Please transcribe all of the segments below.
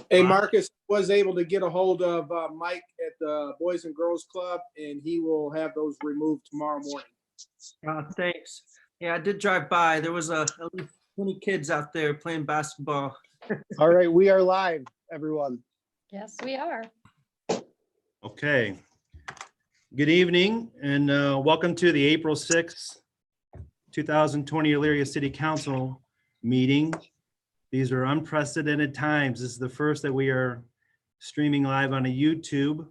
Hey, Marcus was able to get a hold of Mike at the Boys and Girls Club, and he will have those removed tomorrow morning. Thanks. Yeah, I did drive by. There was at least 20 kids out there playing basketball. All right, we are live, everyone. Yes, we are. Okay. Good evening and welcome to the April 6th, 2020 Elyria City Council meeting. These are unprecedented times. This is the first that we are streaming live on a YouTube,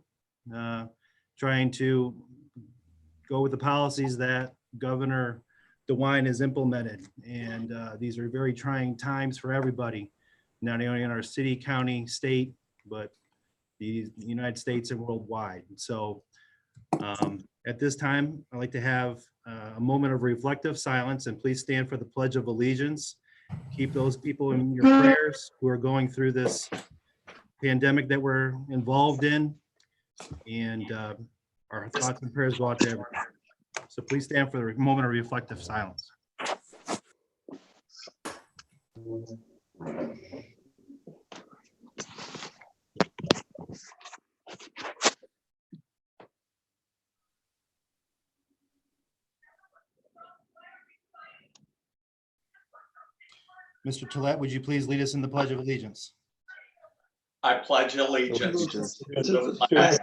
trying to go with the policies that Governor DeWine has implemented. And these are very trying times for everybody, not only in our city, county, state, but the United States and worldwide. So at this time, I'd like to have a moment of reflective silence, and please stand for the Pledge of Allegiance. Keep those people in your prayers who are going through this pandemic that we're involved in, and our thoughts and prayers go out to everyone. So please stand for the moment of reflective silence. Mr. Tollett, would you please lead us in the Pledge of Allegiance? I pledge allegiance to the flag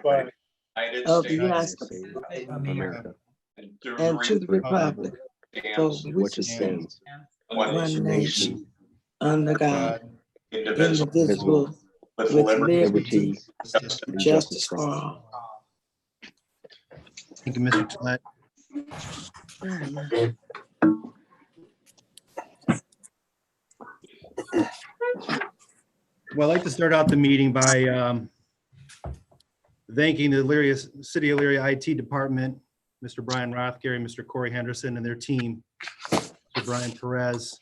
of the United States of America and to the republic for which it stands, one nation, under God, indivisible, with liberty and justice for all. Thank you, Mr. Tollett. Well, I'd like to start out the meeting by thanking the City of Elyria IT department, Mr. Brian Rothgary, Mr. Corey Henderson, and their team, Mr. Brian Perez,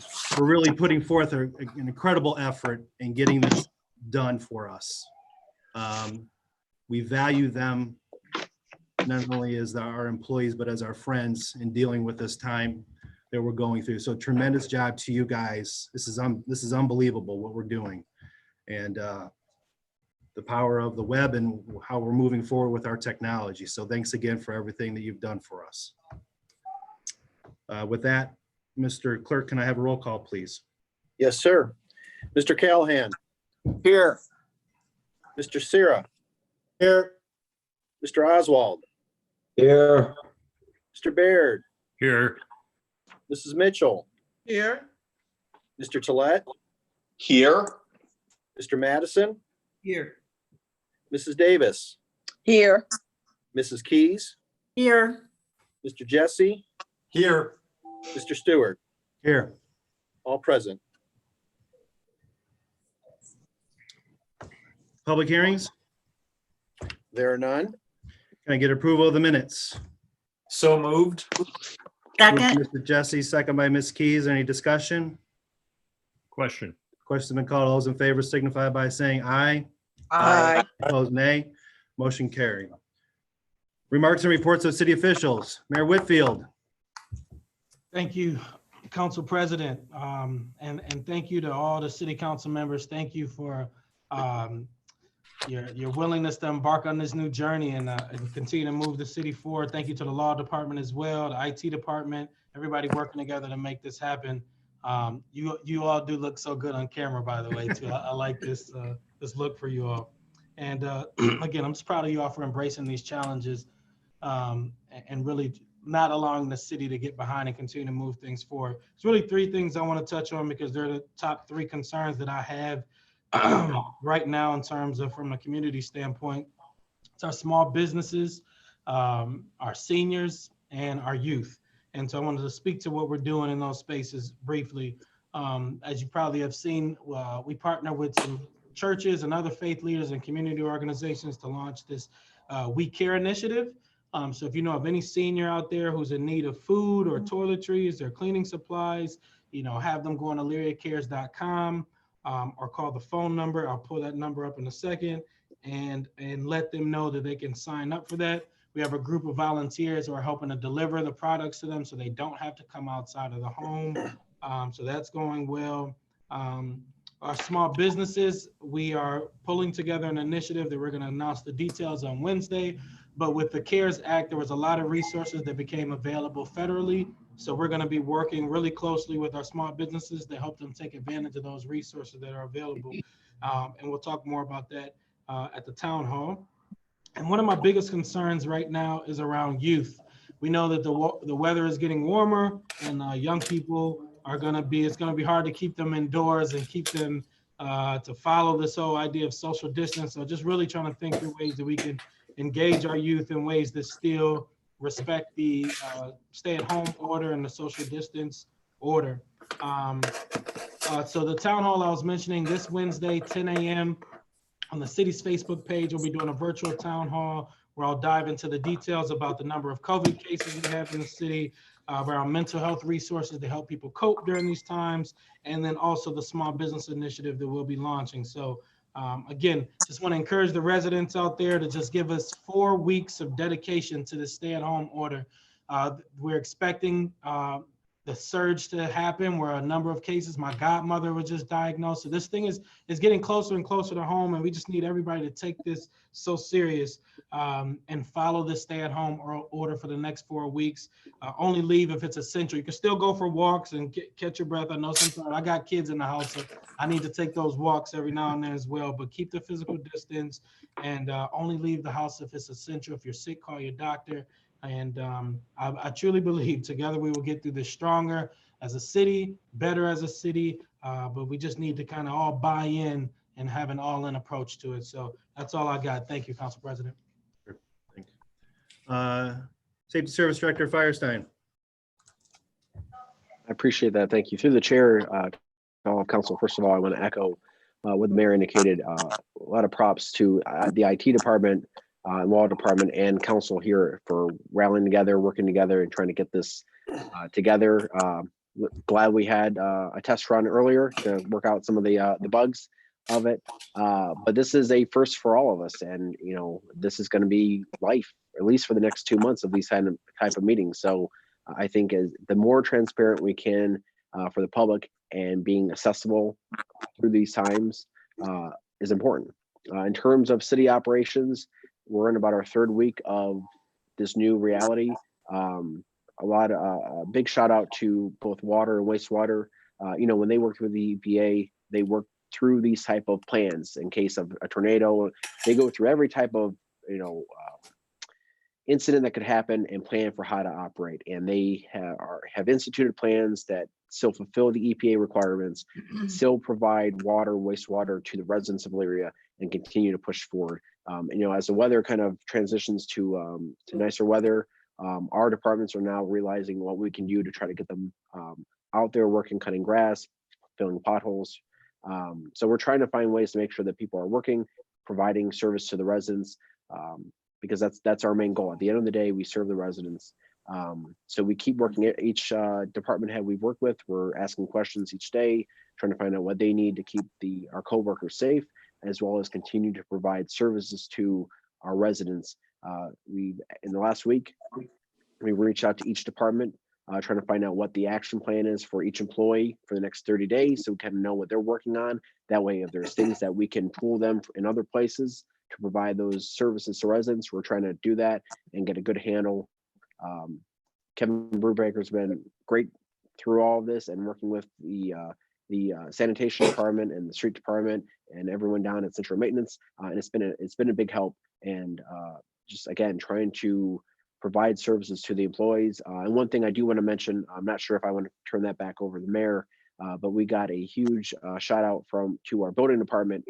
for really putting forth an incredible effort in getting this done for us. We value them not only as our employees, but as our friends in dealing with this time that we're going through. So tremendous job to you guys. This is unbelievable what we're doing, and the power of the web and how we're moving forward with our technology. So thanks again for everything that you've done for us. With that, Mr. Clerk, can I have a roll call, please? Yes, sir. Mr. Callahan. Here. Mr. Sira. Here. Mr. Oswald. Here. Mr. Baird. Here. Mrs. Mitchell. Here. Mr. Tollett. Here, Mr. Madison. Here. Mrs. Davis. Here. Mrs. Keys. Here. Mr. Jesse. Here. Mr. Stewart. Here. All present. Public hearings? There are none. Can I get approval of the minutes? So moved. Second. Mr. Jesse, second by Ms. Keys. Any discussion? Question. Question's been called. All those in favor signify by saying aye. Aye. Opposed, nay. Motion carried. Remarks and reports of city officials. Mayor Whitfield. Thank you, Council President, and thank you to all the city council members. Thank you for your willingness to embark on this new journey and continue to move the city forward. Thank you to the law department as well, the IT department, everybody working together to make this happen. You all do look so good on camera, by the way, too. I like this look for you all. And again, I'm just proud of you all for embracing these challenges and really not allowing the city to get behind and continue to move things forward. It's really three things I want to touch on because they're the top three concerns that I have right now in terms of from a community standpoint. It's our small businesses, our seniors, and our youth. And so I wanted to speak to what we're doing in those spaces briefly. As you probably have seen, we partner with some churches and other faith leaders and community organizations to launch this We Care initiative. So if you know of any senior out there who's in need of food or toiletries or cleaning supplies, have them go on ElyriaCares.com or call the phone number. I'll pull that number up in a second and let them know that they can sign up for that. We have a group of volunteers who are helping to deliver the products to them so they don't have to come outside of the home. So that's going well. Our small businesses, we are pulling together an initiative that we're going to announce the details on Wednesday. But with the CARES Act, there was a lot of resources that became available federally. So we're going to be working really closely with our small businesses to help them take advantage of those resources that are available. And we'll talk more about that at the town hall. And one of my biggest concerns right now is around youth. We know that the weather is getting warmer, and young people are going to be, it's going to be hard to keep them indoors and keep them to follow this whole idea of social distance. So just really trying to think through ways that we can engage our youth in ways that still respect the stay-at-home order and the social distance order. So the town hall I was mentioning this Wednesday, 10 a.m. on the city's Facebook page, we'll be doing a virtual town hall where I'll dive into the details about the number of COVID cases we have in the city, around mental health resources to help people cope during these times, and then also the small business initiative that we'll be launching. So again, just want to encourage the residents out there to just give us 4 weeks of dedication to the stay-at-home order. We're expecting the surge to happen where a number of cases, my godmother was just diagnosed. So this thing is getting closer and closer to home, and we just need everybody to take this so serious and follow the stay-at-home order for the next 4 weeks. Only leave if it's essential. You can still go for walks and catch your breath. I know sometimes I got kids in the house, so I need to take those walks every now and then as well, but keep the physical distance and only leave the house if it's essential. If you're sick, call your doctor. And I truly believe together we will get through this stronger as a city, better as a city, but we just need to kind of all buy in and have an all-in approach to it. So that's all I got. Thank you, Council President. Thank you. Safety Service Director Firestein. I appreciate that. Thank you. Through the chair, council, first of all, I want to echo what the mayor indicated. A lot of props to the IT department, law department, and council here for rallying together, working together, and trying to get this together. Glad we had a test run earlier to work out some of the bugs of it. But this is a first for all of us, and you know this is going to be life, at least for the next 2 months of these type of meetings. So I think as the more transparent we can for the public and being accessible through these times is important. In terms of city operations, we're in about our 3rd week of this new reality. A big shout out to both water and wastewater. When they worked with the EPA, they worked through these type of plans in case of a tornado. They go through every type of incident that could happen and plan for how to operate. And they have instituted plans that still fulfill the EPA requirements, still provide water, wastewater to the residents of Elyria, and continue to push forward. As the weather kind of transitions to nicer weather, our departments are now realizing what we can do to try to get them out there working, cutting grass, filling potholes. So we're trying to find ways to make sure that people are working, providing service to the residents, because that's our main goal. At the end of the day, we serve the residents. So we keep working at each department head we've worked with. We're asking questions each day, trying to find out what they need to keep our coworkers safe, as well as continue to provide services to our residents. In the last week, we reached out to each department, trying to find out what the action plan is for each employee for the next 30 days, so we kind of know what they're working on. That way, if there's things that we can pull them in other places to provide those services to residents, we're trying to do that and get a good handle. Kevin Brubaker's been great through all of this, and working with the sanitation department and the street department and everyone down at central maintenance, and it's been a big help. And just again, trying to provide services to the employees. And one thing I do want to mention, I'm not sure if I want to turn that back over to the mayor, but we got a huge shout out to our building department.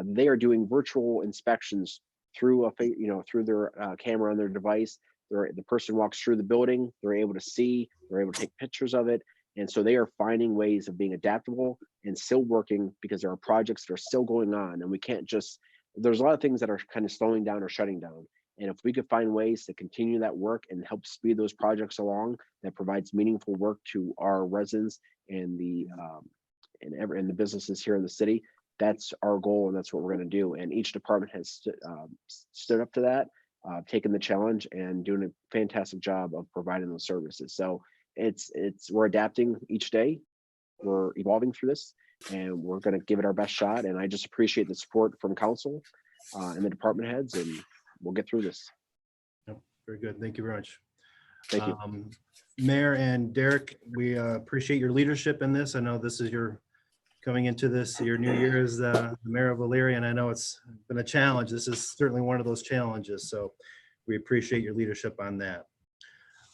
They are doing virtual inspections through through their camera on their device. The person walks through the building, they're able to see, they're able to take pictures of it. And so they are finding ways of being adaptable and still working, because there are projects that are still going on, and we can't there's a lot of things that are kind of slowing down or shutting down. And if we could find ways to continue that work and help speed those projects along, that provides meaningful work to our residents and the businesses here in the city, that's our goal, and that's what we're going to do. And each department has stood up to that, taken the challenge, and doing a fantastic job of providing those services. So we're adapting each day. We're evolving through this, and we're going to give it our best shot. And I just appreciate the support from council and the department heads, and we'll get through this. Yep, very good. Thank you very much. Thank you. Mayor and Derek, we appreciate your leadership in this. I know this is your coming into this, your new year as the mayor of Elyria, and I know it's been a challenge. This is certainly one of those challenges. So we appreciate your leadership on that.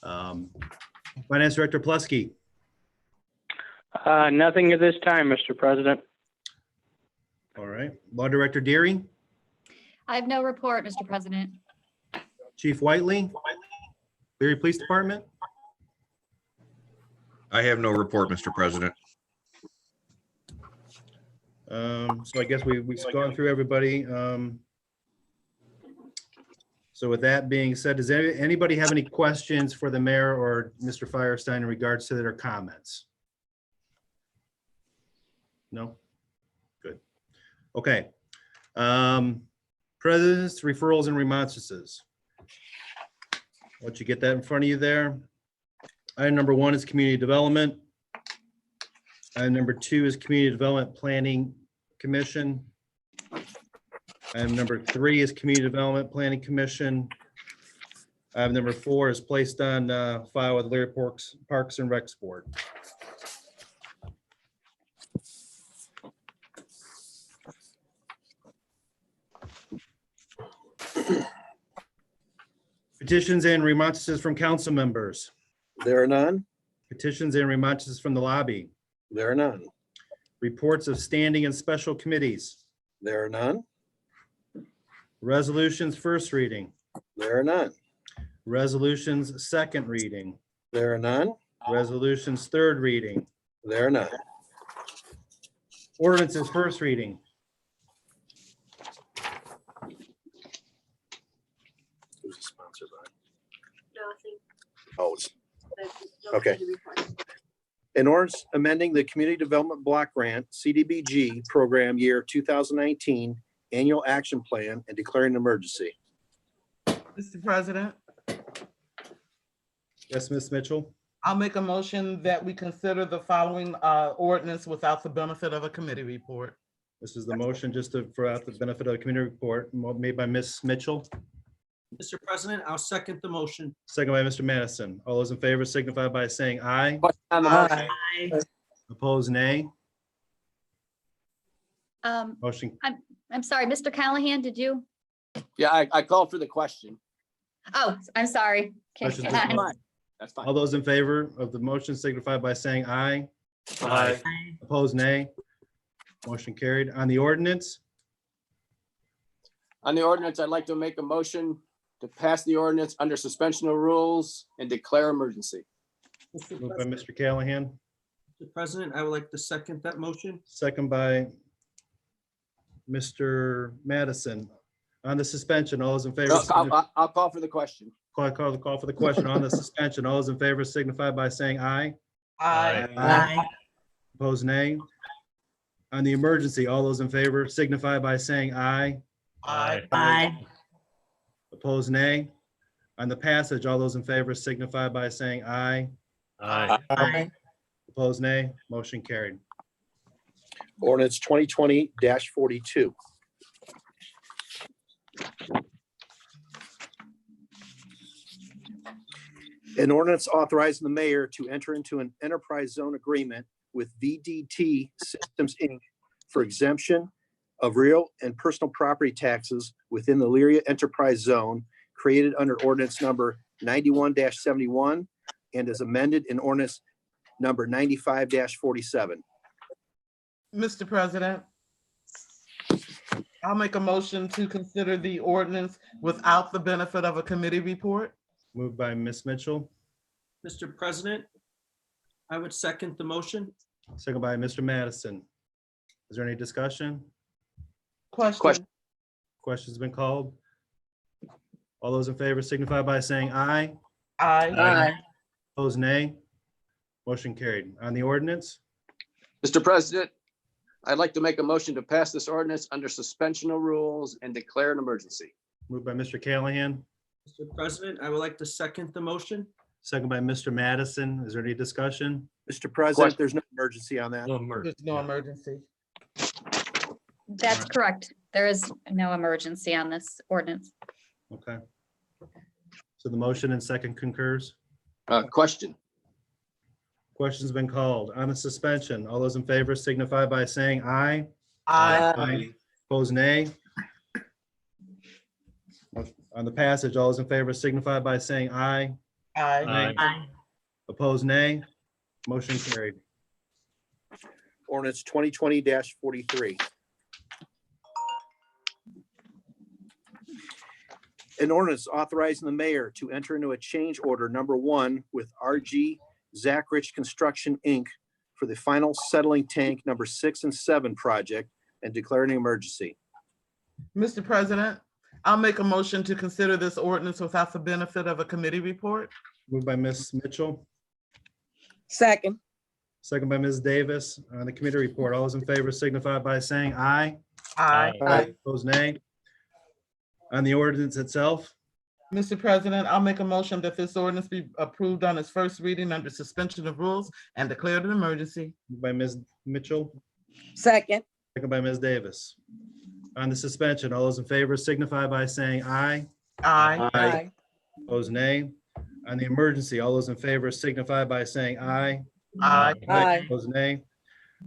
Finance Director Plesky. Nothing at this time, Mr. President. All right. Law Director Deary. I have no report, Mr. President. Chief Whiteley. Elyria Police Department. I have no report, Mr. President. So I guess we've gone through everybody. So with that being said, does anybody have any questions for the mayor or Mr. Firestein in regards to their comments? No? Good. Okay. President's referrals and remonstrances. I'll let you get that in front of you there. Item number 1 is community development. Item number 2 is community development planning commission. Item number 3 is community development planning commission. Item number 4 is placed on file with Elyria Parks and Recs Board. Petitions and remonstrances from council members. There are none. Petitions and remonstrances from the lobby. There are none. Reports of standing and special committees. There are none. Resolutions first reading. There are none. Resolutions second reading. There are none. Resolutions third reading. There are none. Ordinances first reading. Who's the sponsor by? Oh, it's okay. An ordinance amending the Community Development Block Grant CDBG Program Year 2019 Annual Action Plan and declaring an emergency. Mr. President, Yes, Ms. Mitchell. I'll make a motion that we consider the following ordinance without the benefit of a committee report. This is the motion just for out the benefit of the community report made by Ms. Mitchell, Mr. President, I'll second the motion. second by Mr. Madison. All those in favor signify by saying aye. Aye. Opposed, nay. Um, Motion, I'm sorry, Mr. Callahan, did you? Yeah, I called for the question. Oh, I'm sorry. Questions? Can- That's fine. all those in favor of the motion signify by saying aye. Aye. Opposed, nay. Motion carried. On the ordinance, On the ordinance, I'd like to make a motion to pass the ordinance under suspension of rules and declare emergency. moved by Mr. Callahan, Mr. President, I would like to second that motion. second by Mr. Madison. On the suspension, all those in favor. I'll call for the question. Call for the question on the suspension. All those in favor signify by saying aye. Aye. Opposed, nay. On the emergency, all those in favor signify by saying aye. Aye. Opposed, nay. On the passage, all those in favor signify by saying aye. Aye. Opposed, nay. Motion carried. Ordinance 2020-42. An ordinance authorizing the mayor to enter into an enterprise zone agreement with VDT Systems, Inc. for exemption of real and personal property taxes within the Elyria Enterprise Zone created under ordinance number 91-71 and is amended in ordinance number 95-47. Mr. President, I'll make a motion to consider the ordinance without the benefit of a committee report. Moved by Ms. Mitchell, Mr. President, I would second the motion. second by Mr. Madison. Is there any discussion? Question. Question's been called. All those in favor signify by saying aye. Aye. Opposed, nay. Motion carried. On the ordinance, Mr. President, I'd like to make a motion to pass this ordinance under suspension of rules and declare an emergency. moved by Mr. Callahan, Mr. President, I would like to second the motion. second by Mr. Madison. Is there any discussion? Mr. President, there's no emergency on that. There's no emergency. That's correct. There is no emergency on this ordinance. Okay. So the motion and second concurs. Question. Question's been called. On the suspension, all those in favor signify by saying aye. Aye. Opposed, nay. On the passage, all those in favor signify by saying aye. Aye. Opposed, nay. Motion carried. Ordinance 2020-43. An ordinance authorizing the mayor to enter into a change order number 1 with RG Zachrich Construction, Inc. for the final settling tank number 6 and 7 project and declaring an emergency. Mr. President, I'll make a motion to consider this ordinance without the benefit of a committee report. Moved by Ms. Mitchell, Second. second by Ms. Davis. On the committee report, all those in favor signify by saying aye. Aye. Opposed, nay. On the ordinance itself, Mr. President, I'll make a motion that this ordinance be approved on its first reading under suspension of rules and declared an emergency. moved by Ms. Mitchell, Second. second by Ms. Davis. On the suspension, all those in favor signify by saying aye. Aye. Opposed, nay. On the emergency, all those in favor signify by saying aye. Aye. Opposed, nay.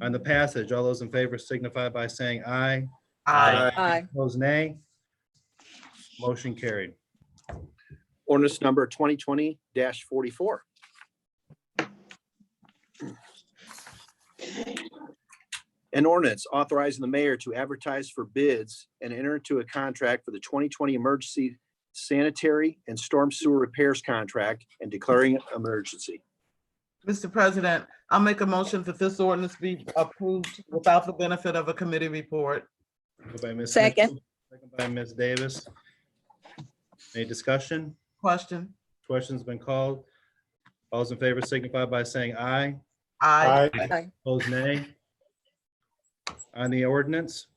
On the passage, all those in favor signify by saying aye. Aye. Opposed, nay. Motion carried. Ordinance number 2020-44. An ordinance authorizing the mayor to advertise for bids and enter into a contract for the 2020 emergency sanitary and storm sewer repairs contract and declaring an emergency. Mr. President, I'll make a motion that this ordinance be approved without the benefit of a committee report. Moved by Ms. Second. Mitchell, second by Ms. Davis. Any discussion? Question? Question's been called. All those in favor signify by saying aye. Aye. Opposed, nay. On the ordinance,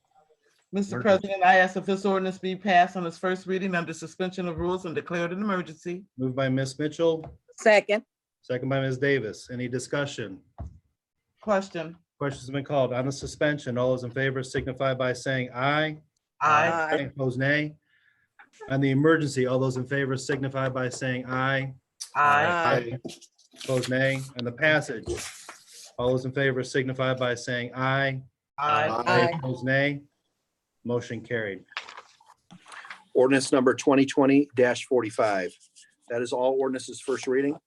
Mr. President, I ask that this ordinance be passed on its first reading under suspension of rules and declared an emergency. moved by Ms. Mitchell, Second. second by Ms. Davis. Any discussion? Question? Question's been called. On the suspension, all those in favor signify by saying aye. Aye. Opposed, nay. On the emergency, all those in favor signify by saying aye. Aye. Opposed, nay. And the passage, all those in favor signify by saying aye. Aye. Opposed, nay. Motion carried. Ordinance number 2020-45. That is all ordinances first reading.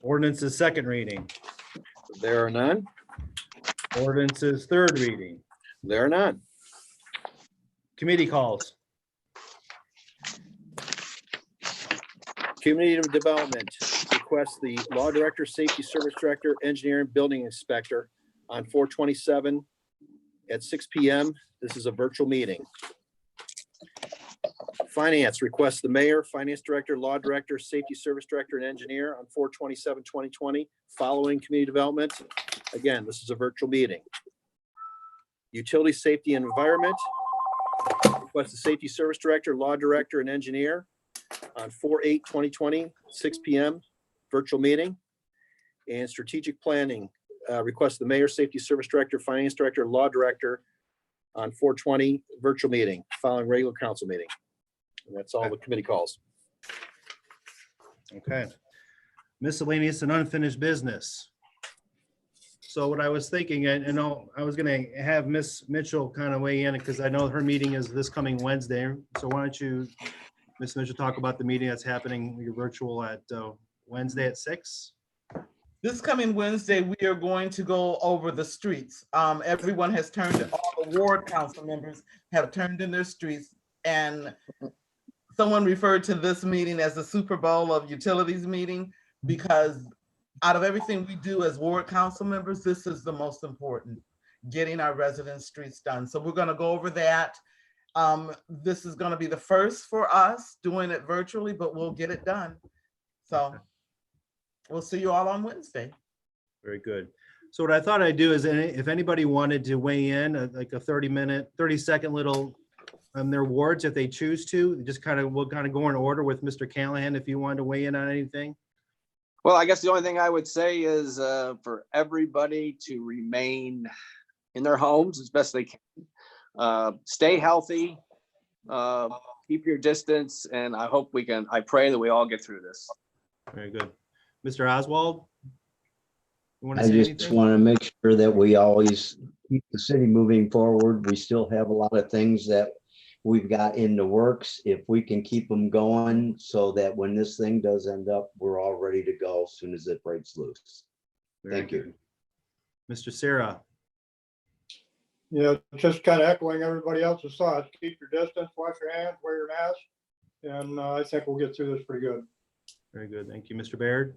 Ordinance is second reading. There are none. Ordinance is third reading. There are none. Committee calls. Community Development requests the Law Director, Safety Service Director, Engineer, and Building Inspector on 4/27 at 6 p.m. This is a virtual meeting. Finance requests the Mayor, Finance Director, Law Director, Safety Service Director, and Engineer on 4/27/2020 following Community Development. Again, this is a virtual meeting. Utility Safety and Environment requests the Safety Service Director, Law Director, and Engineer on 4/8/2020, 6 p.m. virtual meeting. And Strategic Planning requests the Mayor, Safety Service Director, Finance Director, Law Director on 4/20 virtual meeting following regular council meeting. And that's all the committee calls. Okay. Miscellaneous and unfinished business. So what I was thinking, and I was gonna have Ms. Mitchell kind of weigh in because I know her meeting is this coming Wednesday. So why don't you, Ms. Mitchell, talk about the meeting that's happening, your virtual at Wednesday at 6? This coming Wednesday, we are going to go over the streets. Everyone has turned, all the ward council members have turned in their streets. And someone referred to this meeting as the Super Bowl of utilities meeting, because out of everything we do as ward council members, this is the most important, getting our residents' streets done. So we're gonna go over that. This is gonna be the first for us doing it virtually, but we'll get it done. So we'll see you all on Wednesday. Very good. So what I thought I'd do is if anybody wanted to weigh in, like a 30-second little on their wards, if they choose to, we'll kind of go in order with Mr. Callahan, if you wanted to weigh in on anything. Well, I guess the only thing I would say is for everybody to remain in their homes as best they can. Stay healthy, keep your distance, and I pray that we all get through this. Very good. Mr. Oswald? You want to I say just anything? want to make sure that we always keep the city moving forward. We still have a lot of things that we've got in the works. If we can keep them going so that when this thing does end up, we're all ready to go as soon as it breaks loose. Very Thank you. good. Mr. Sarah? Yeah, just kind of echoing everybody else's thoughts. Keep your distance, wash your hands, wear your mask, and I think we'll get through this pretty good. Very good. Thank you. Mr. Baird?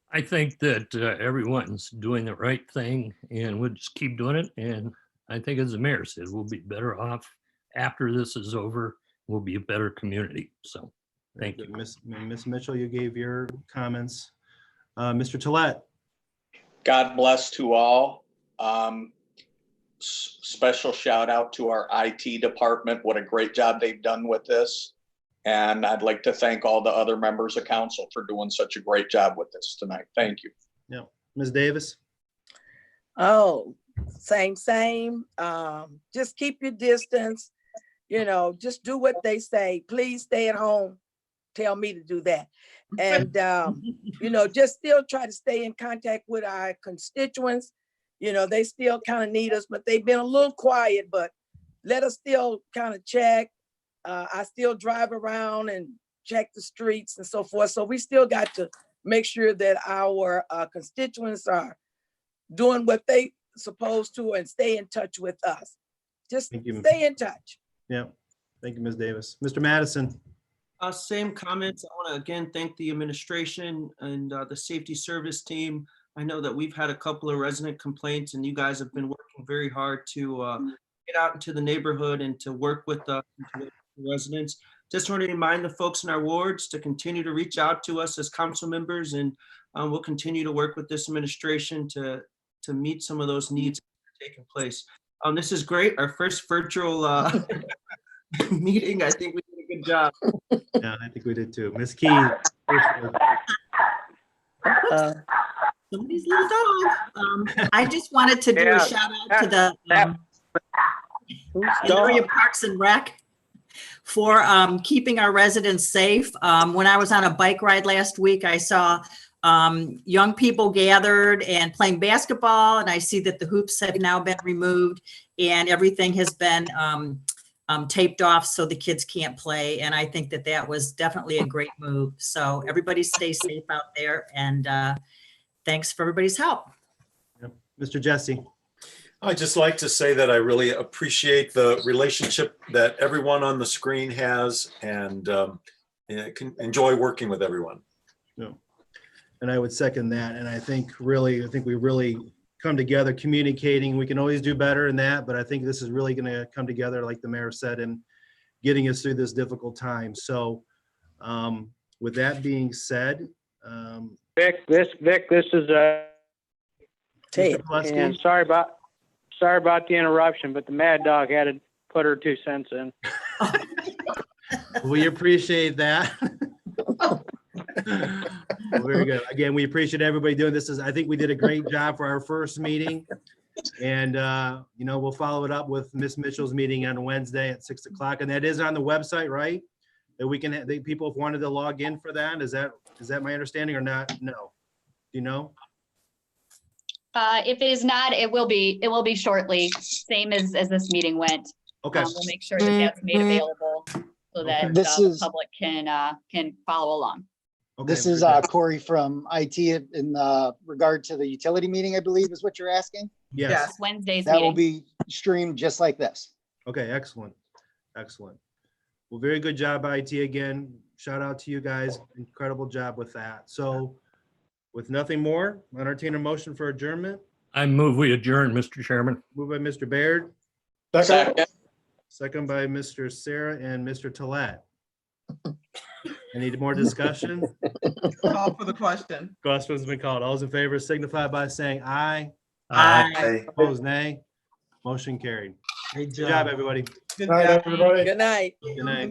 I think that everyone's doing the right thing and we'll just keep doing it. And I think as the mayor said, we'll be better off after this is over. We'll be a better community. So thank you. Miss Mitchell, you gave your comments. Mr. Tolet? God bless to all. Special shout out to our IT department. What a great job they've done with this. And I'd like to thank all the other members of council for doing such a great job with this tonight. Thank you. Yeah. Ms. Davis? Oh, same. Just keep your distance, just do what they say. Please stay at home. Tell me to do that. And, just still try to stay in contact with our constituents. They still kind of need us, but they've been a little quiet, but let us still kind of check. I still drive around and check the streets and so forth. So we still got to make sure that our constituents are doing what they supposed to and stay in touch with us. Just stay in touch. Yeah. Thank you, Ms. Davis. Mr. Madison? Same comments. I want to again thank the administration and the safety service team. I know that we've had a couple of resident complaints and you guys have been working very hard to get out into the neighborhood and to work with the residents. Just want to remind the folks in our wards to continue to reach out to us as council members, and we'll continue to work with this administration to meet some of those needs that are taking place. This is great. Our first virtual meeting. I think we did a good job. Yeah, I think we did too. Ms. Key? Somebody's little dog. I just wanted to do a shout out to the Elyria Parks and Rec for keeping our residents safe. When I was on a bike ride last week, I saw young people gathered and playing basketball, and I see that the hoops have now been removed and everything has been taped off so the kids can't play. And I think that that was definitely a great move. So everybody stay safe out there, and thanks for everybody's help. Yep. Mr. Jesse? I'd just like to say that I really appreciate the relationship that everyone on the screen has, and can enjoy working with everyone. Yeah. And I would second that. And I think we really come together communicating. We can always do better in that, but I think this is really going to come together, like the mayor said, and getting us through this difficult time. So with that being said, Vic, this is and sorry about the interruption, but the mad dog had to put her 2 cents in. We appreciate that. Very good. Again, we appreciate everybody doing this. I think we did a great job for our first meeting, and we'll follow it up with Miss Mitchell's meeting on Wednesday at 6 o'clock, and that is on the website, right? That we can, people have wanted to log in for that. Is that my understanding or not? No. Do you know? If it is not, it will be shortly, same as this meeting went. Okay. We'll make sure that that's made available so that the public can follow along. Okay. This is Corey from IT in regard to the utility meeting, I believe is what you're asking. Yes. Wednesday's That will meeting. be streamed just like this. Okay, excellent. Excellent. Well, very good job, IT again. Shout out to you guys. Incredible job with that. So with nothing more, I entertain a motion for adjournment. I move we adjourn, Mr. Chairman. Moved by Mr. Baird. Second. Second by Mr. Sarah and Mr. Tolet. Any more discussion? Call for the question. Question's been called. All those in favor signify by saying aye. Aye. Opposed, nay. Motion carried. Great Good job, everybody. Good All right, job. everybody. Good night. Good night.